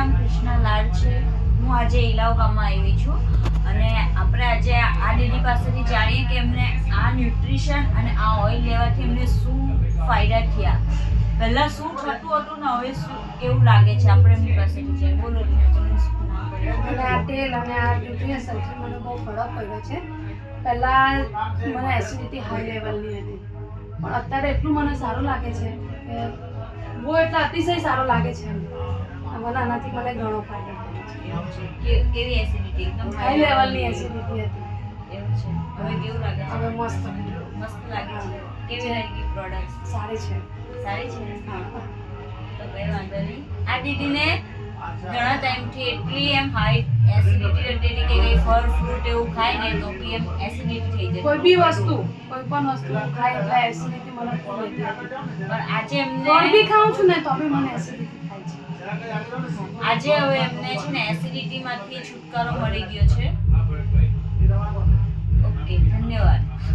નામ કૃષ્ણા લાલ છે. હું આજે ઇલાવ ગામમાં આવી છું અને આપણે આજે આ દીદી પાસેથી જાણીએ કે એમને આ ન્યુટ્રિશન અને આ ઓઇલ લેવાથી એમને શું ફાયદા થયા. પહેલાં શું થતું હતું ને હવે શું કેવું લાગે છે આપણે એમની પાસેથી જાણીએ. બોલો મને આ તેલ અને આ ન્યુટ્રિશનથી મને બહુ ફરક પડ્યો છે. પહેલાં મને એસિડિટી હાઈ લેવલની હતી, પણ અત્યારે એટલું મને સારું લાગે છે કે બહુ એટલે અતિશય સારું લાગે છે. મને આનાથી મને ઘણો ફાયદો થયો છે. કેવી એસિડિટી? એકદમ હાઈ લેવલની એસિડિટી હતી. એવું છે. હવે કેવું લાગે છે? હવે મસ્ત લાગે છે. કેવી લાગી પ્રોડક્ટ? સારી છે. સારી છે. હા, તો કઈ વાંધો નહીં. આ દીદીને ઘણા ટાઈમથી એટલી એમ હાઈ એસિડિટી રહેતી હતી કે કંઈ ફળ ફ્રૂટ એવું ખાય ને તો બી એમ એસિડિટી થઈ જતી. કોઈ બી વસ્તુ, કોઈ પણ વસ્તુ ખાય એટલે એસિડિટી મને ખૂબ રહેતી હતી. પણ આજે એમને ફળ બી ખાઉં છું ને તો બી મને એસિડિટી થાય છે. આજે હવે એમને છે ને એસિડિટીમાંથી છુટકારો મળી ગયો છે.